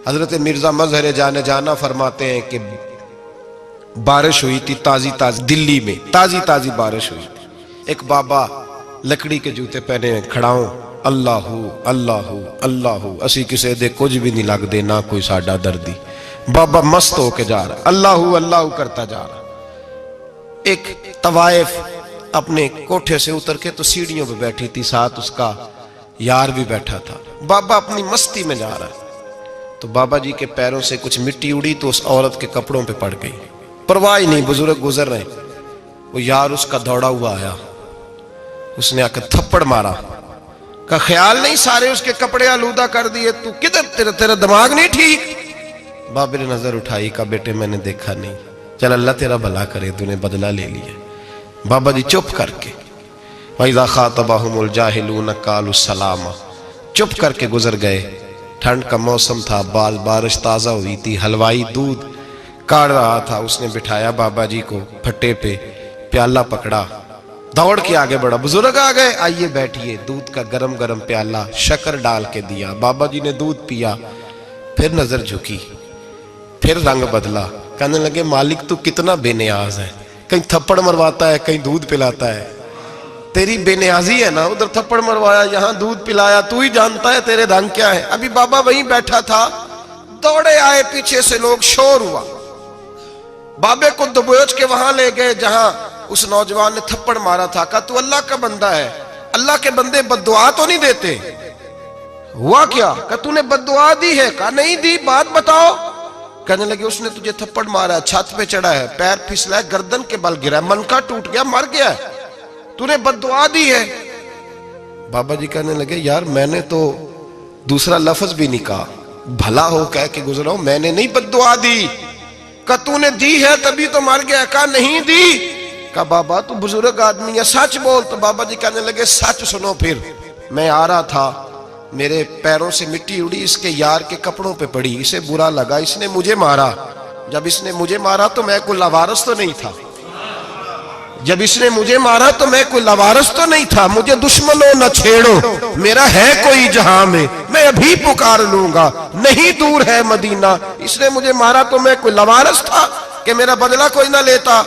حضرت مرزا مظہر جان جانا فرماتے ہیں کہ بارش ہوئی تھی تازی تازی، دلی میں تازی تازی بارش ہوئی تھی. ایک بابا لکڑی کے جوتے پہنے کھڑا ہوں، اللہ اللہ اللہ، اسی کسے دے کچھ بھی نہیں لگ دے، نہ کوئی ساڈا دردی. بابا مست ہو کے جا رہا، اللہ اللہ کرتا جا رہا. ایک طوائف اپنے کوٹھے سے اتر کے تو سیڑھیوں پہ بیٹھی تھی، ساتھ اس کا یار بھی بیٹھا تھا. بابا اپنی مستی میں جا رہا، تو بابا جی کے پیروں سے کچھ مٹی اڑی تو اس عورت کے کپڑوں پہ پڑ گئی. پرواہ نہیں، بزرگ گزر رہے. وہ یار اس کا دوڑا ہوا آیا، اس نے آ کے تھپڑ مارا. کا خیال نہیں سارے اس کے کپڑے آلودہ کر دیے، تو کدھر تیرا دماغ نہیں ٹھیک؟ بابے نے نظر اٹھائی، کہا بیٹے میں نے دیکھا نہیں، چل اللہ تیرا بھلا کرے، تو نے بدلہ لے لیا. بابا جی چپ کر کے وَإِذَا خَاطَبَهُمُ الْجَاهِلُونَ قَالُوا السَّلَامَ، چپ کر کے گزر گئے. ٹھنڈ کا موسم تھا، بارش تازہ ہوئی تھی، حلوائی دودھ کاڑ رہا تھا. اس نے بٹھایا بابا جی کو پھٹے پہ، پیالہ پکڑا، دوڑ کے آگے بڑھا. بزرگ آ گئے، آئیے بیٹھیے. دودھ کا گرم گرم پیالہ شکر ڈال کے دیا. بابا جی نے دودھ پیا، پھر نظر جھکی، پھر رنگ بدلا. کہنے لگے مالک تو کتنا بے نیاز ہے، کہیں تھپڑ مرواتا ہے، کہیں دودھ پلاتا ہے. تیری بے نیازی ہے نا، ادھر تھپڑ مروایا، یہاں دودھ پلایا، تو ہی جانتا ہے تیرے رنگ کیا ہے. ابھی بابا وہیں بیٹھا تھا، دوڑے آئے پیچھے سے لوگ، شور ہوا. بابے کو دبوچ کے وہاں لے گئے جہاں اس نوجوان نے تھپڑ مارا تھا. کہا تو اللہ کا بندہ ہے، اللہ کے بندے بد دعا تو نہیں دیتے. ہوا کیا؟ کہا تو نے بد دعا دی ہے؟ کہا نہیں دی، بات بتاؤ. کہنے لگے اس نے تجھے تھپڑ مارا ہے، چھت پہ چڑھا ہے، پیر پھسلا ہے، گردن کے بل گرا ہے، منکا ٹوٹ گیا، مر گیا ہے، تو نے بد دعا دی ہے. بابا جی کہنے لگے یار میں نے تو دوسرا لفظ بھی نہیں کہا، بھلا ہو کہہ کے گزرا ہوں، میں نے نہیں بد دعا دی. کہا تو نے دی ہے تبھی تو مر گیا. کہا نہیں دی. کہا بابا تو بزرگ آدمی ہے، سچ بول. تو بابا جی کہنے لگے سچ سنو. پھر میں آ رہا تھا، میرے پیروں سے مٹی اڑی، اس کے یار کے کپڑوں پہ پڑی، اسے برا لگا، اس نے مجھے مارا. جب اس نے مجھے مارا تو میں کوئی لاوارث تو نہیں تھا، جب اس نے مجھے مارا تو میں کوئی لاوارث تو نہیں تھا. مجھے دشمنوں نہ چھیڑو، میرا ہے کوئی جہاں میں ابھی پکار لوں گا، نہیں دور ہے مدینہ. اس نے مجھے مارا تو میں کوئی لاوارث تھا کہ میرا بدلہ کوئی نہ لیتا.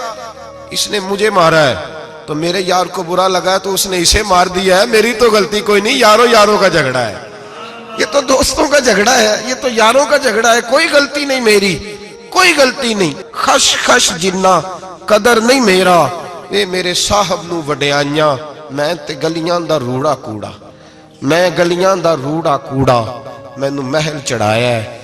اس نے مجھے مارا ہے تو میرے یار کو برا لگا تو اس نے اسے مار دیا ہے، میری تو غلطی کوئی نہیں. یاروں کا جھگڑا ہے، یہ تو دوستوں کا جھگڑا ہے، یہ تو یاروں کا جھگڑا ہے، کوئی غلطی نہیں میری، کوئی غلطی نہیں. خش خش جنہ قدر نہیں میرا، اے میرے صاحب نو وڈیاں، میں تے گلیاں دا روڑا کوڑا، میں گلیاں دا روڑا کوڑا. میں نو محل چڑھایا ہے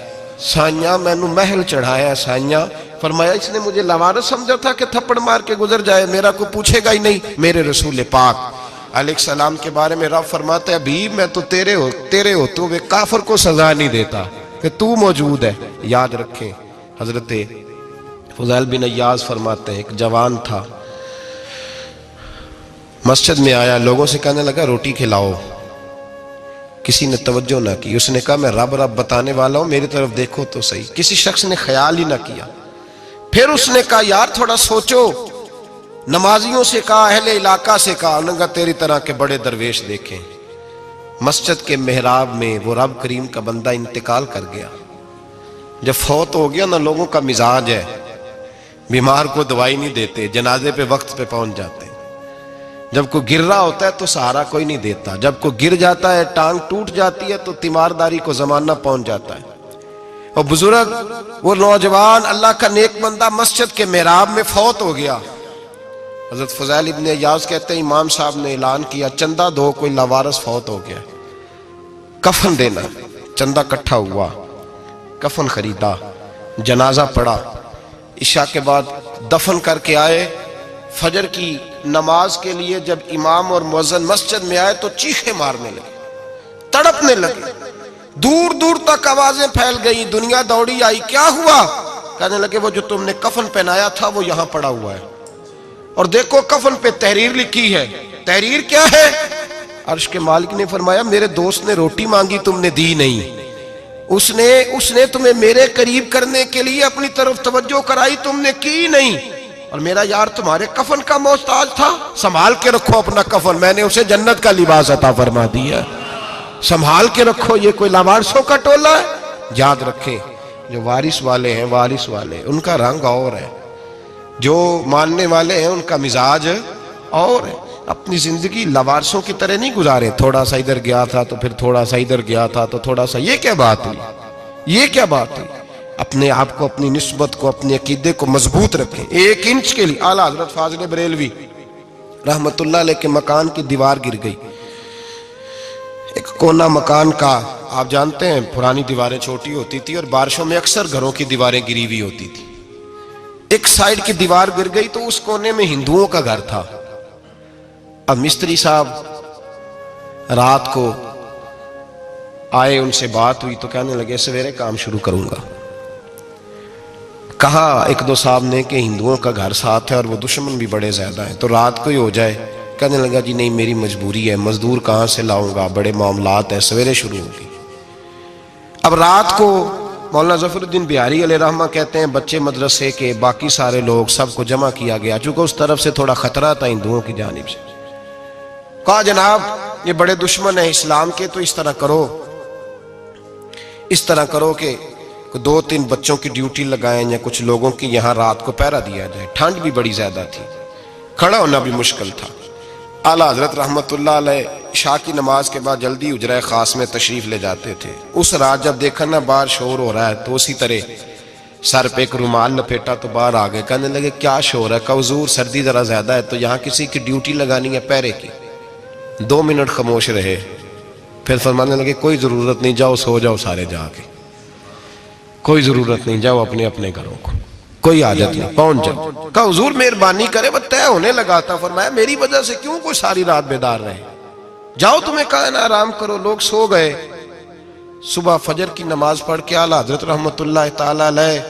سائیاں، میں نو محل چڑھایا ہے سائیاں. فرمایا اس نے مجھے لاوارث سمجھا تھا کہ تھپڑ مار کے گزر جائے، میرا کوئی پوچھے گا ہی نہیں. میرے رسول پاک علیہ السلام کے بارے میں رب فرماتا ہے ابھی میں تو تیرے ہوتے ہوئے کافر کو سزا نہیں دیتا کہ تو موجود ہے. یاد رکھیں حضرت فضیل بن عیاض فرماتے ہیں ایک جوان تھا، مسجد میں آیا، لوگوں سے کہنے لگا روٹی کھلاؤ. کسی نے توجہ نہ کی. اس نے کہا میں رب بتانے والا ہوں، میری طرف دیکھو تو صحیح. کسی شخص نے خیال ہی نہ کیا. پھر اس نے کہا یار تھوڑا سوچو. نمازیوں سے کہا، اہل علاقہ سے کہا، انہوں نے کہا تیری طرح کے بڑے درویش دیکھیں. مسجد کے محراب میں وہ رب کریم کا بندہ انتقال کر گیا. جب فوت ہو گیا نا، لوگوں کا مزاج ہے، بیمار کو دوائی نہیں دیتے، جنازے پہ وقت پہ پہنچ جاتے. جب کوئی گر رہا ہوتا ہے تو سہارا کوئی نہیں دیتا، جب کوئی گر جاتا ہے، ٹانگ ٹوٹ جاتی ہے تو تیمارداری کو زمانہ پہنچ جاتا ہے. اور بزرگ وہ نوجوان اللہ کا نیک بندہ مسجد کے محراب میں فوت ہو گیا. حضرت فضیل ابن عیاض کہتے ہیں امام صاحب نے اعلان کیا چندہ دو، کوئی لاوارث فوت ہو گیا، کفن دینا. چندہ کٹھا ہوا، کفن خریدا، جنازہ پڑا. عشاء کے بعد دفن کر کے آئے. فجر کی نماز کے لیے جب امام اور مؤذن مسجد میں آئے تو چیخیں مارنے لگے، تڑپنے لگے. دور دور تک آوازیں پھیل گئی، دنیا دوڑی آئی. کیا ہوا؟ کہنے لگے وہ جو تم نے کفن پہنایا تھا وہ یہاں پڑا ہوا ہے، اور دیکھو کفن پہ تحریر لکھی ہے. تحریر کیا ہے؟ عرش کے مالک نے فرمایا میرے دوست نے روٹی مانگی تم نے دی نہیں، اس نے تمہیں میرے قریب کرنے کے لیے اپنی طرف توجہ کرائی، تم نے کی نہیں. اور میرا یار تمہارے کفن کا محتاج تھا، سنبھال کے رکھو اپنا کفن، میں نے اسے جنت کا لباس عطا فرما دیا، سنبھال کے رکھو. یہ کوئی لاوارثوں کا ٹولہ ہے؟ یاد رکھیں جو وارث والے ہیں، وارث والے ان کا رنگ اور ہے، جو ماننے والے ہیں ان کا مزاج اور ہے۔ اپنی زندگی لوارثوں کی طرح نہیں گزارے، تھوڑا سا ادھر گیا تھا تو پھر تھوڑا سا ادھر گیا تھا تو تھوڑا سا، یہ کیا بات ہوئی، یہ کیا بات ہوئی؟ اپنے آپ کو، اپنی نسبت کو، اپنے عقیدے کو مضبوط رکھیں۔ 1 انچ کے لیے اعلیٰ حضرت فاضل بریلوی رحمت اللہ علیہ کے مکان کی دیوار گر گئی، ایک کونا مکان کا، آپ جانتے ہیں پرانی دیواریں چھوٹی ہوتی تھی اور بارشوں میں اکثر گھروں کی دیواریں گری ہوئی ہوتی تھی، ایک سائیڈ کی دیوار گر گئی تو اس کونے میں ہندوؤں کا گھر تھا۔ اب مستری صاحب رات کو آئے، ان سے بات ہوئی تو کہنے لگے سویرے کام شروع کروں گا۔ کہا 1-2 صاحب نے کہ ہندوؤں کا گھر ساتھ ہے اور وہ دشمن بھی بڑے زیادہ ہیں، تو رات کو ہی ہو جائے۔ کہنے لگا جی نہیں، میری مجبوری ہے، مزدور کہاں سے لاؤں گا، بڑے معاملات ہیں، سویرے شروع ہوگی۔ اب رات کو مولانا ظفر الدین بہاری علیہ رحمہ کہتے ہیں بچے مدرسے کے، باقی سارے لوگ، سب کو جمع کیا گیا، چونکہ اس طرف سے تھوڑا خطرہ تھا ہندوؤں کی جانب سے۔ کہا جناب یہ بڑے دشمن ہیں اسلام کے، تو اس طرح کرو کہ 2-3 بچوں کی ڈیوٹی لگائیں یا کچھ لوگوں کی یہاں رات کو پہرا دیا جائے۔ ٹھنڈ بھی بڑی زیادہ تھی، کھڑا ہونا بھی مشکل تھا۔ اعلیٰ حضرت رحمت اللہ علیہ عشاء کی نماز کے بعد جلدی حجرہ خاص میں تشریف لے جاتے تھے۔ اس رات جب دیکھا نا باہر شور ہو رہا ہے تو اسی طرح سر پہ ایک رومال لپیٹا تو باہر آ گئے، کہنے لگے کیا شور ہے؟ کہا حضور سردی ذرا زیادہ ہے تو یہاں کسی کی ڈیوٹی لگانی ہے پہرے کی۔ 2 منٹ خاموش رہے، پھر فرمانے لگے کوئی ضرورت نہیں، جاؤ سو جاؤ سارے جا کے، کوئی ضرورت نہیں، جاؤ اپنے اپنے گھروں کو، کوئی حاجت نہیں، پہنچ جاؤ۔ کہا حضور مہربانی کرے، وہ طے ہونے لگا تھا۔ فرمایا میری وجہ سے کیوں کوئی ساری رات بیدار رہے، جاؤ تمہیں کہا نا آرام کرو۔ لوگ سو گئے۔ صبح فجر کی نماز پڑھ کے اعلیٰ حضرت رحمت اللہ تعالی علیہ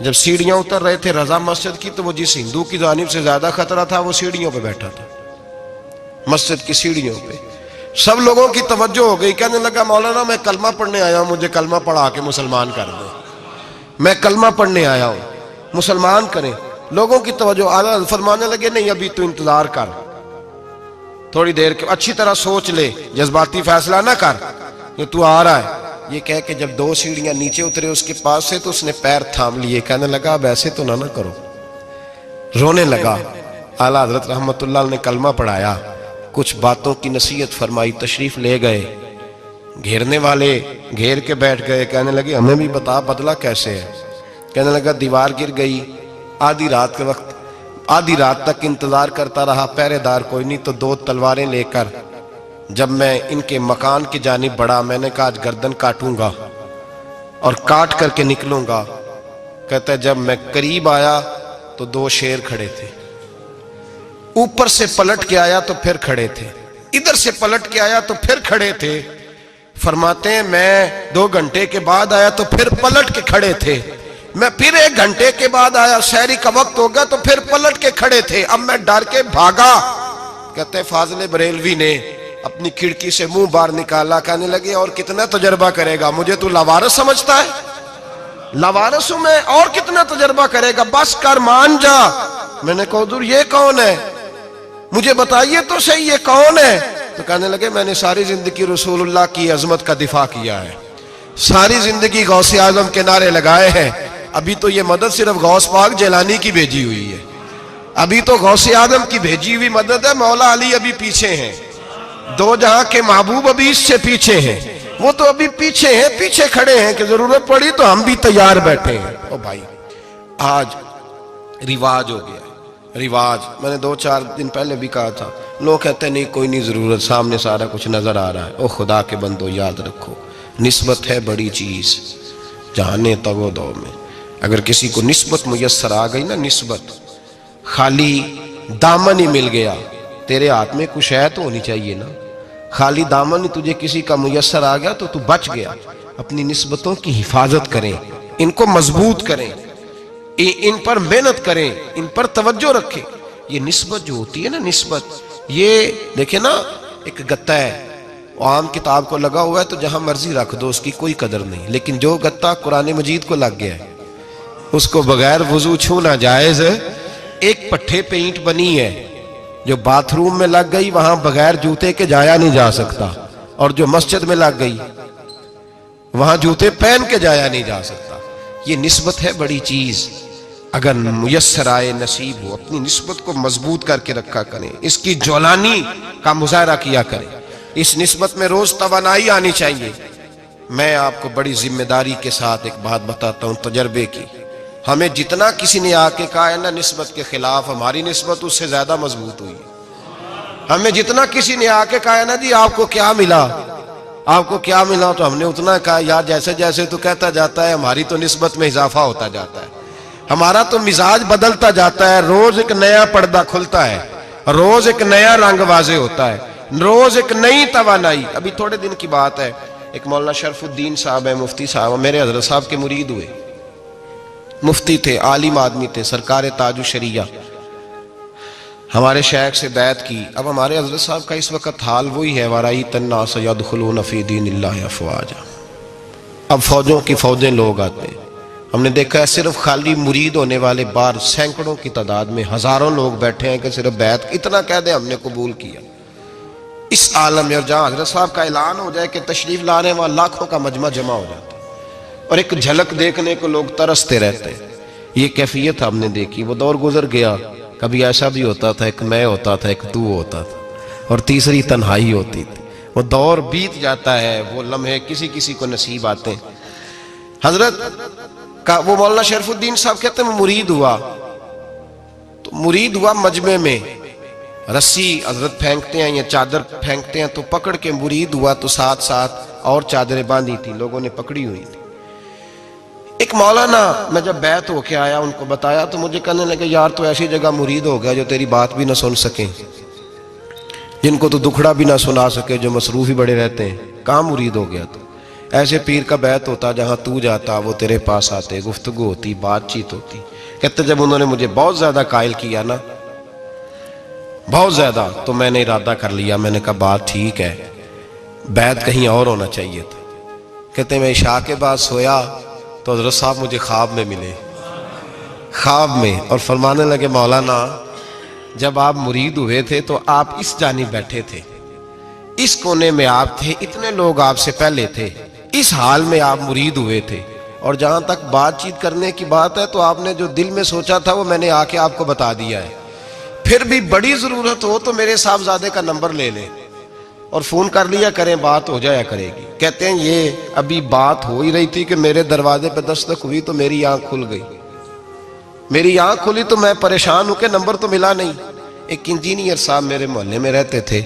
جب سیڑھیاں اتر رہے تھے رضا مسجد کی، تو وہ جس ہندو کی جانب سے زیادہ خطرہ تھا وہ سیڑھیوں پہ بیٹھا تھا، مسجد کی سیڑھیوں پہ۔ سب لوگوں کی توجہ ہو گئی، کہنے لگا مولانا میں کلمہ پڑھنے آیا ہوں، مجھے کلمہ پڑھا کے مسلمان کر دو، میں کلمہ پڑھنے آیا ہوں، مسلمان کریں۔ لوگوں کی توجہ، اعلیٰ فرمانے لگے نہیں ابھی تو انتظار کر، تھوڑی دیر کے اچھی طرح سوچ لے، جذباتی فیصلہ نہ کر، یہ تو آ رہا ہے۔ یہ کہہ کے جب 2 سیڑھیاں نیچے اترے اس کے پاس سے تو اس نے پیر تھام لیے، کہنے لگا اب ایسے تو نہ کرو، رونے لگا۔ اعلیٰ حضرت رحمت اللہ نے کلمہ پڑھایا، کچھ باتوں کی نصیحت فرمائی، تشریف لے گئے۔ گھیرنے والے گھیر کے بیٹھ گئے، کہنے لگے ہمیں بھی بتا بدلہ کیسے ہے۔ کہنے لگا دیوار گر گئی، آدھی رات کے وقت، آدھی رات تک انتظار کرتا رہا، پہرے دار کوئی نہیں، تو 2 تلواریں لے کر جب میں ان کے مکان کی جانب بڑھا، میں نے کہا آج گردن کاٹوں گا اور کاٹ کر کے نکلوں گا۔ کہتا ہے جب میں قریب آیا تو 2 شیر کھڑے تھے، اوپر سے پلٹ کے آیا تو پھر کھڑے تھے، ادھر سے پلٹ کے آیا تو پھر کھڑے تھے۔ فرماتے ہیں میں 2 گھنٹے کے بعد آیا تو پھر پلٹ کے کھڑے تھے، میں پھر 1 گھنٹے کے بعد آیا، سحری کا وقت ہو گیا تو پھر پلٹ کے کھڑے تھے، اب میں ڈر کے بھاگا۔ کہتے ہیں فاضل بریلوی نے اپنی کھڑکی سے منہ باہر نکالا، کہنے لگے اور کتنا تجربہ کرے گا، مجھے تو لاوارث سمجھتا ہے، لاوارث ہوں میں، اور کتنا تجربہ کرے گا، بس کر مان جا۔ میں نے کہا حضور یہ کون ہے، مجھے بتائیے تو صحیح یہ کون ہے۔ تو کہنے لگے میں نے ساری زندگی رسول اللہ کی عظمت کا دفاع کیا ہے، ساری زندگی غوث اعظم کے نعرے لگائے ہیں، ابھی تو یہ مدد صرف غوث پاک جیلانی کی بھیجی ہوئی ہے، ابھی تو غوث اعظم کی بھیجی ہوئی مدد ہے، مولا علی ابھی پیچھے ہیں، 2 جہاں کے محبوب ابھی اس سے پیچھے ہیں، وہ تو ابھی پیچھے ہیں، پیچھے کھڑے ہیں کہ ضرورت پڑی تو ہم بھی تیار بیٹھے ہیں۔ او بھائی آج رواج ہو گیا، رواج، میں نے 2-4 دن پہلے بھی کہا تھا، لوگ کہتے ہیں نہیں کوئی نہیں ضرورت، سامنے سارا کچھ نظر آ رہا ہے۔ او خدا کے بندو یاد رکھو، نسبت ہے بڑی چیز، جانے تگو دو میں، اگر کسی کو نسبت میسر آ گئی نا، نسبت، خالی دامن ہی مل گیا، تیرے ہاتھ میں کچھ ہے تو ہونی چاہیے نا، خالی دامن ہی تجھے کسی کا میسر آ گیا تو بچ گیا۔ اپنی نسبتوں کی حفاظت کریں، ان کو مضبوط کریں، ان پر محنت کریں، ان پر توجہ رکھیں۔ یہ نسبت جو ہوتی ہے نا، نسبت، یہ دیکھیں نا ایک گتا ہے، عام کتاب کو لگا ہوا ہے تو جہاں مرضی رکھ دو، اس کی کوئی قدر نہیں، لیکن جو گتا قرآن مجید کو لگ گیا ہے اس کو بغیر وضو چھونا جائز ہے۔ ایک پٹھے پہ اینٹ بنی ہے، جو باتھ روم میں لگ گئی وہاں بغیر جوتے کے جایا نہیں جا سکتا، اور جو مسجد میں لگ گئی وہاں جوتے پہن کے جایا نہیں جا سکتا. یہ نسبت ہے بڑی چیز. اگر میسر آئے نصیب ہو اپنی نسبت کو مضبوط کر کے رکھا کریں, اس کی جولانی کا مظاہرہ کیا کریں. اس نسبت میں روز توانائی آنی چاہیے. میں آپ کو بڑی ذمہ داری کے ساتھ ایک بات بتاتا ہوں تجربے کی. ہمیں جتنا کسی نے آ کے کہا ہے نا نسبت کے خلاف, ہماری نسبت اس سے زیادہ مضبوط ہوئی. ہمیں جتنا کسی نے آ کے کہا ہے نا جی آپ کو کیا ملا, آپ کو کیا ملا, تو ہم نے اتنا کہا یار جیسے جیسے تو کہتا جاتا ہے ہماری تو نسبت میں اضافہ ہوتا جاتا ہے, ہمارا تو مزاج بدلتا جاتا ہے. روز ایک نیا پردہ کھلتا ہے, روز ایک نیا رنگ واضح ہوتا ہے, روز ایک نئی توانائی. ابھی تھوڑے دن کی بات ہے, ایک مولانا شرف الدین صاحب ہے, مفتی صاحب, میرے حضرت صاحب کے مرید ہوئے. مفتی تھے, عالم آدمی تھے, سرکار تاج الشریعہ, ہمارے شیخ سے بیعت کی. اب ہمارے حضرت صاحب کا اس وقت حال وہی ہے وَرَأَيْتَ النَّاسَ يَدْخُلُونَ فِي دِينِ اللَّهِ أَفْوَاجًا. اب فوجوں کی فوجیں لوگ آتے ہیں. ہم نے دیکھا ہے صرف خالی مرید ہونے والے باہر سینکڑوں کی تعداد میں ہزاروں لوگ بیٹھے ہیں کہ صرف بیعت اتنا کہہ دیں ہم نے قبول کیا. اس عالم میں اور جہاں حضرت صاحب کا اعلان ہو جائے کہ تشریف لا رہے ہیں وہاں لاکھوں کا مجمع جمع ہو جاتا ہے اور ایک جھلک دیکھنے کو لوگ ترستے رہتے ہیں. یہ کیفیت ہم نے دیکھی. وہ دور گزر گیا. کبھی ایسا بھی ہوتا تھا ایک میں ہوتا تھا, ایک تو ہوتا تھا, اور تیسری تنہائی ہوتی تھی. وہ دور بیت جاتا ہے, وہ لمحے کسی کسی کو نصیب آتے ہیں. حضرت کا وہ مولانا شرف الدین صاحب کہتے ہیں مرید ہوا, تو مرید ہوا مجمع میں, رسی حضرت پھینکتے ہیں یا چادر پھینکتے ہیں تو پکڑ کے مرید ہوا, تو ساتھ ساتھ اور چادریں باندھی تھی لوگوں نے پکڑی ہوئی تھی. ایک مولانا, میں جب بیعت ہو کے آیا ان کو بتایا تو مجھے کہنے لگے یار تو ایسی جگہ مرید ہو گیا جو تیری بات بھی نہ سن سکیں, جن کو تو دکھڑا بھی نہ سنا سکے, جو مصروف ہی بڑے رہتے ہیں. کہاں مرید ہو گیا تو؟ ایسے پیر کا بیعت ہوتا جہاں تو جاتا وہ تیرے پاس آتے, گفتگو ہوتی, بات چیت ہوتی. کہتے جب انہوں نے مجھے بہت زیادہ قائل کیا نا, بہت زیادہ, تو میں نے ارادہ کر لیا. میں نے کہا بات ٹھیک ہے, بیعت کہیں اور ہونا چاہیے تھا. کہتے میں عشاء کے بعد سویا تو حضرت صاحب مجھے خواب میں ملے, خواب میں, اور فرمانے لگے مولانا جب آپ مرید ہوئے تھے تو آپ اس جانب بیٹھے تھے, اس کونے میں آپ تھے, اتنے لوگ آپ سے پہلے تھے, اس حال میں آپ مرید ہوئے تھے, اور جہاں تک بات چیت کرنے کی بات ہے تو آپ نے جو دل میں سوچا تھا وہ میں نے آ کے آپ کو بتا دیا ہے. پھر بھی بڑی ضرورت ہو تو میرے صاحبزادے کا نمبر لے لیں اور فون کر لیا کریں, بات ہو جایا کرے گی. کہتے ہیں یہ ابھی بات ہو ہی رہی تھی کہ میرے دروازے پہ دستک ہوئی تو میری آنکھ کھل گئی. میری آنکھ کھلی تو میں پریشان ہوں کہ نمبر تو ملا نہیں. ایک انجینئر صاحب میرے محلے میں رہتے تھے,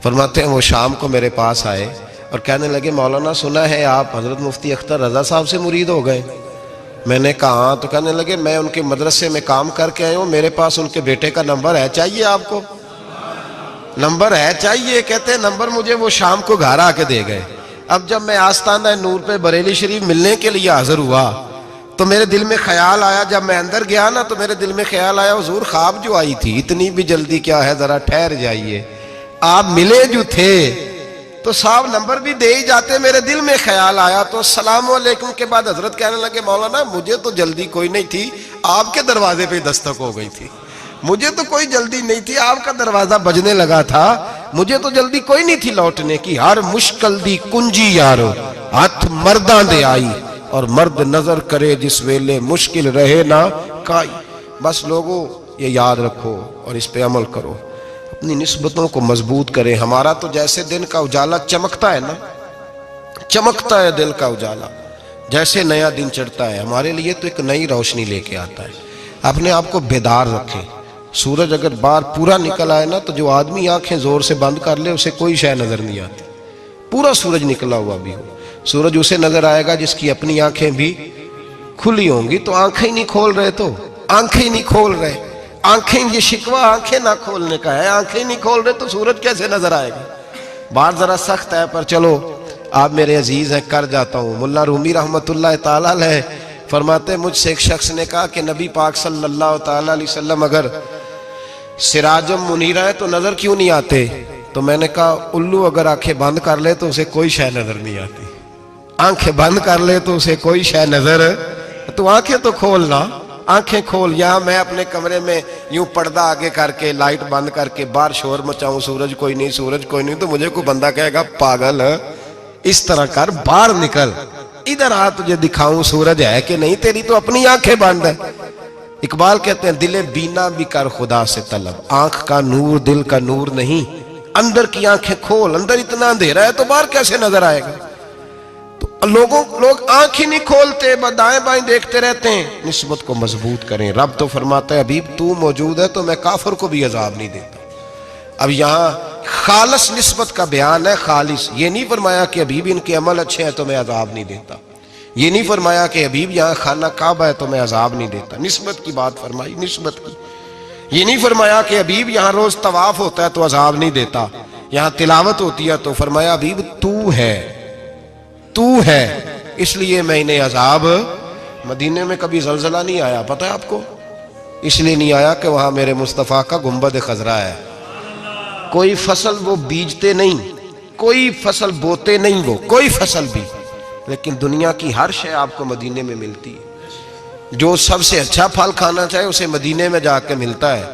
فرماتے ہیں وہ شام کو میرے پاس آئے اور کہنے لگے مولانا سنا ہے آپ حضرت مفتی اختر رضا صاحب سے مرید ہو گئے. میں نے کہا ہاں. تو کہنے لگے میں ان کے مدرسے میں کام کر کے آئے ہوں, میرے پاس ان کے بیٹے کا نمبر ہے, چاہیے آپ کو؟ نمبر ہے چاہیے. کہتے ہیں نمبر مجھے وہ شام کو گھر آ کے دے گئے. اب جب میں آستانہ نور پہ بریلی شریف ملنے کے لیے حاضر ہوا تو میرے دل میں خیال آیا, جب میں اندر گیا نا تو میرے دل میں خیال آیا حضور خواب جو آئی تھی اتنی بھی جلدی کیا ہے, ذرا ٹھہر جائیے, آپ ملے جو تھے تو صاحب نمبر بھی دے ہی جاتے. میرے دل میں خیال آیا تو السلام علیکم کے بعد حضرت کہنے لگے مولانا مجھے تو جلدی کوئی نہیں تھی, آپ کے دروازے پہ دستک ہو گئی تھی, مجھے تو کوئی جلدی نہیں تھی, آپ کا دروازہ بجنے لگا تھا, مجھے تو جلدی کوئی نہیں تھی لوٹنے کی. ہر مشکل دی کنجی یارو ہاتھ مرداں دے آئی, اور مرد نظر کرے جس ویلے مشکل رہے نہ کائی. بس لوگوں یہ یاد رکھو اور اس پہ عمل کرو, اپنی نسبتوں کو مضبوط کریں. ہمارا تو جیسے دن کا اجالا چمکتا ہے نا, چمکتا ہے دل کا اجالا, جیسے نیا دن چڑھتا ہے ہمارے لیے تو ایک نئی روشنی لے کے آتا ہے. اپنے آپ کو بیدار رکھیں. سورج اگر باہر پورا نکل آئے نا تو جو آدمی آنکھیں زور سے بند کر لے اسے کوئی شے نظر نہیں آتی. پورا سورج نکلا ہوا بھی ہو, سورج اسے نظر آئے گا جس کی اپنی آنکھیں بھی کھلی ہوں گی. تو آنکھیں نہیں کھول رہے, تو آنکھیں نہیں کھول رہے, آنکھیں, یہ شکوہ آنکھیں نہ کھولنے کا ہے, آنکھیں نہیں کھول رہے تو سورج کیسے نظر آئے گا. بات ذرا سخت ہے پر چلو آپ میرے عزیز ہیں کر جاتا ہوں. ملا رومی رحمت اللہ تعالیٰ علیہ فرماتے مجھ سے ایک شخص نے کہا کہ نبی پاک صلی اللہ تعالیٰ علیہ وسلم اگر سراجم منیرہ ہے تو نظر کیوں نہیں آتے؟ تو میں نے کہا الو اگر آنکھیں بند کر لے تو اسے کوئی شے نظر نہیں آتی. آنکھیں بند کر لے تو اسے کوئی شے نظر, تو آنکھیں تو کھولنا, آنکھیں کھول. یہاں میں اپنے کمرے میں یوں پردہ آگے کر کے لائٹ بند کر کے باہر شور مچاؤں, سورج کوئی نہیں, سورج کوئی نہیں, تو مجھے کوئی بندہ کہے گا پاگل, اس طرح کر, باہر نکل, ادھر آ تجھے دکھاؤں سورج ہے کہ نہیں، تیری تو اپنی آنکھیں بند ہے۔ اقبال کہتے ہیں دل بینا بھی کر خدا سے طلب، آنکھ کا نور دل کا نور نہیں، اندر کی آنکھیں کھول، اندر اتنا اندھیرا ہے تو باہر کیسے نظر آئے گا؟ تو لوگ آنکھ ہی نہیں کھولتے، دائیں بائیں دیکھتے رہتے ہیں۔ نسبت کو مضبوط کریں۔ رب تو فرماتا ہے حبیب تو موجود ہے تو میں کافر کو بھی عذاب نہیں دیتا۔ اب یہاں خالص نسبت کا بیان ہے، خالص، یہ نہیں فرمایا کہ حبیب ان کے عمل اچھے ہیں تو میں عذاب نہیں دیتا، یہ نہیں فرمایا کہ حبیب یہاں خانہ کعبہ ہے تو میں عذاب نہیں دیتا، نسبت کی بات فرمائی، نسبت کی۔ یہ نہیں فرمایا کہ حبیب یہاں روز طواف ہوتا ہے تو عذاب نہیں دیتا، یہاں تلاوت ہوتی ہے تو فرمایا حبیب تو ہے اس لیے میں انہیں عذاب۔ مدینے میں کبھی زلزلہ نہیں آیا، پتہ ہے آپ کو؟ اس لیے نہیں آیا کہ وہاں میرے مصطفیٰ کا گنبد خضرا ہے۔ کوئی فصل وہ بیجتے نہیں، کوئی فصل بوتے نہیں، وہ کوئی فصل بھی، لیکن دنیا کی ہر شے آپ کو مدینے میں ملتی ہے۔ جو سب سے اچھا پھل کھانا چاہے اسے مدینے میں جا کے ملتا ہے،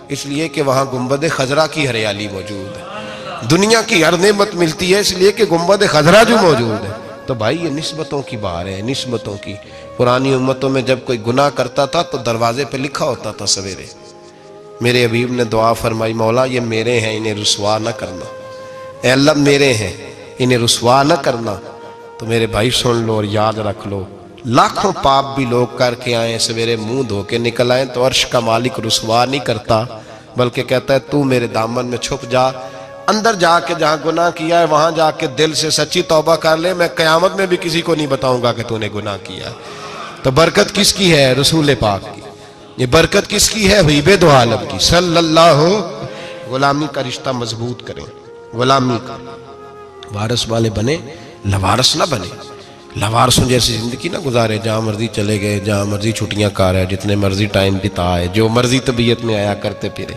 اس لیے کہ وہاں گنبد خضرا کی ہریالی موجود ہے۔ دنیا کی ہر نعمت ملتی ہے اس لیے کہ گنبد خضرا جو موجود ہے۔ تو بھائی یہ نسبتوں کی بار ہے، نسبتوں کی۔ پرانی امتوں میں جب کوئی گناہ کرتا تھا تو دروازے پہ لکھا ہوتا تھا سویرے، میرے حبیب نے دعا فرمائی مولا یہ میرے ہیں انہیں رسوا نہ کرنا، اے اللہ میرے ہیں انہیں رسوا نہ کرنا۔ تو میرے بھائی سن لو اور یاد رکھ لو، لاکھوں پاپ بھی لوگ کر کے آئیں، سویرے منہ دھو کے نکل آئیں تو عرش کا مالک رسوا نہیں کرتا، بلکہ کہتا ہے تو میرے دامن میں چھپ جا، اندر جا کے جہاں گناہ کیا ہے وہاں جا کے دل سے سچی توبہ کر لے، میں قیامت میں بھی کسی کو نہیں بتاؤں گا کہ تو نے گناہ کیا ہے۔ تو برکت کس کی ہے؟ رسول پاک کی۔ یہ برکت کس کی ہے؟ حبیب دو عالم کی صلی اللہ۔ غلامی کا رشتہ مضبوط کریں، غلامی کا، وارث والے بنے، لوارث نہ بنے۔ لوارثوں جیسی زندگی نہ گزارے، جہاں مرضی چلے گئے، جہاں مرضی چھٹیاں کار ہے، جتنے مرضی ٹائم بتائے، جو مرضی طبیعت میں آیا کرتے پھرے،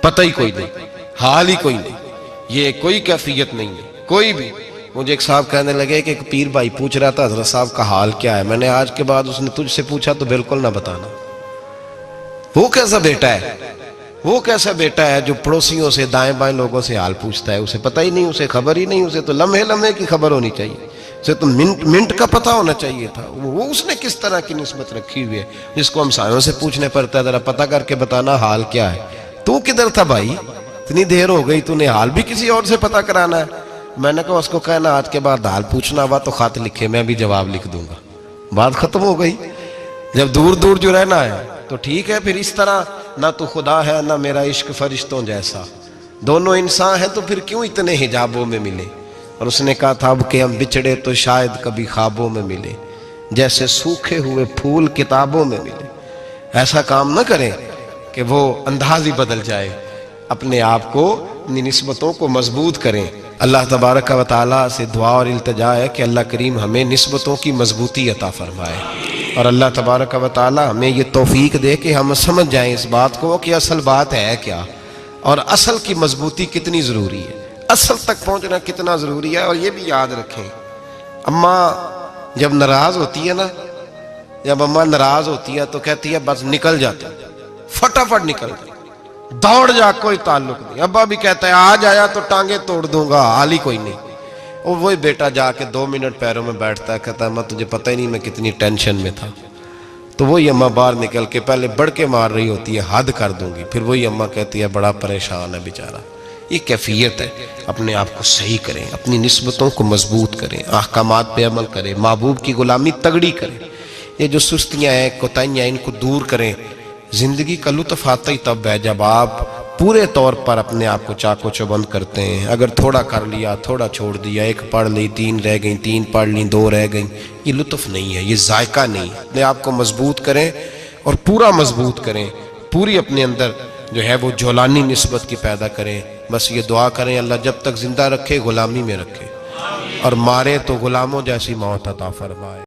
پتہ ہی کوئی نہیں، حال ہی کوئی نہیں، یہ کوئی کیفیت نہیں ہے کوئی بھی۔ مجھے ایک صاحب کہنے لگے کہ ایک پیر بھائی پوچھ رہا تھا حضرت صاحب کا حال کیا ہے، میں نے آج کے بعد اس نے تجھ سے پوچھا تو بالکل نہ بتانا۔ وہ کیسا بیٹا ہے، وہ کیسا بیٹا ہے جو پڑوسیوں سے دائیں بائیں لوگوں سے حال پوچھتا ہے، اسے پتہ ہی نہیں، اسے خبر ہی نہیں، اسے تو لمحے لمحے کی خبر ہونی چاہیے، اسے تو منٹ کا پتہ ہونا چاہیے تھا۔ وہ اس نے کس طرح کی نسبت رکھی ہوئی ہے جس کو ہم سایوں سے پوچھنے پڑتا ہے ذرا پتہ کر کے بتانا حال کیا ہے۔ تو کدھر تھا بھائی، اتنی دیر ہو گئی، تو نے حال بھی کسی اور سے پتہ کرانا ہے؟ میں نے کہا اس کو کہنا آج کے بعد حال پوچھنا ہوا تو خط لکھے، میں بھی جواب لکھ دوں گا، بات ختم ہو گئی۔ جب دور دور جو رہنا ہے تو ٹھیک ہے، پھر اس طرح نہ تو خدا ہے نہ میرا عشق فرشتوں جیسا، دونوں انسان ہیں تو پھر کیوں اتنے حجابوں میں ملے؟ اور اس نے کہا تھا اب کہ ہم بچھڑے تو شاید کبھی خوابوں میں ملے، جیسے سوکھے ہوئے پھول کتابوں میں ملے۔ ایسا کام نہ کریں کہ وہ انداز ہی بدل جائے، اپنے آپ کو، اپنی نسبتوں کو مضبوط کریں۔ اللہ تبارک و تعالیٰ سے دعا اور التجا ہے کہ اللہ کریم ہمیں نسبتوں کی مضبوطی عطا فرمائے، اور اللہ تبارک و تعالیٰ ہمیں یہ توفیق دے کہ ہم سمجھ جائیں اس بات کو کہ اصل بات ہے کیا، اور اصل کی مضبوطی کتنی ضروری ہے، اصل تک پہنچنا کتنا ضروری ہے۔ اور یہ بھی یاد رکھیں، اماں جب ناراض ہوتی ہے نا، جب اماں ناراض ہوتی ہے تو کہتی ہے بس نکل جاتا، فٹافٹ نکل جاتا، دوڑ جا، کوئی تعلق نہیں۔ ابا بھی کہتا ہے آج آیا تو ٹانگیں توڑ دوں گا، حال ہی کوئی نہیں۔ اور وہی بیٹا جا کے 2 منٹ پیروں میں بیٹھتا ہے، کہتا ہے اماں تجھے پتہ ہی نہیں میں کتنی ٹینشن میں تھا۔ تو وہی اماں باہر نکل کے پہلے بڑھ کے مار رہی ہوتی ہے حد کر دوں گی، پھر وہی اماں کہتی ہے بڑا پریشان ہے بیچارہ۔ یہ کیفیت ہے، اپنے آپ کو صحیح کریں، اپنی نسبتوں کو مضبوط کریں، احکامات پہ عمل کریں، محبوب کی غلامی تگڑی کریں۔ یہ جو سستیاں ہیں، کوتاہیاں ہیں، ان کو دور کریں۔ زندگی کا لطف آتا ہی تب ہے جب آپ پورے طور پر اپنے آپ کو چاقو چوبند کرتے ہیں۔ اگر تھوڑا کر لیا، تھوڑا چھوڑ دیا، 1 پڑھ لی، 3 رہ گئیں، 3 پڑھ لیں، 2 رہ گئیں، یہ لطف نہیں ہے، یہ ذائقہ نہیں ہے۔ اپنے آپ کو مضبوط کریں اور پورا مضبوط کریں، پوری اپنے اندر جو ہے وہ جولانی نسبت کی پیدا کریں۔ بس یہ دعا کریں اللہ جب تک زندہ رکھے غلامی میں رکھے، اور مارے تو غلاموں جیسی موت عطا فرمائے۔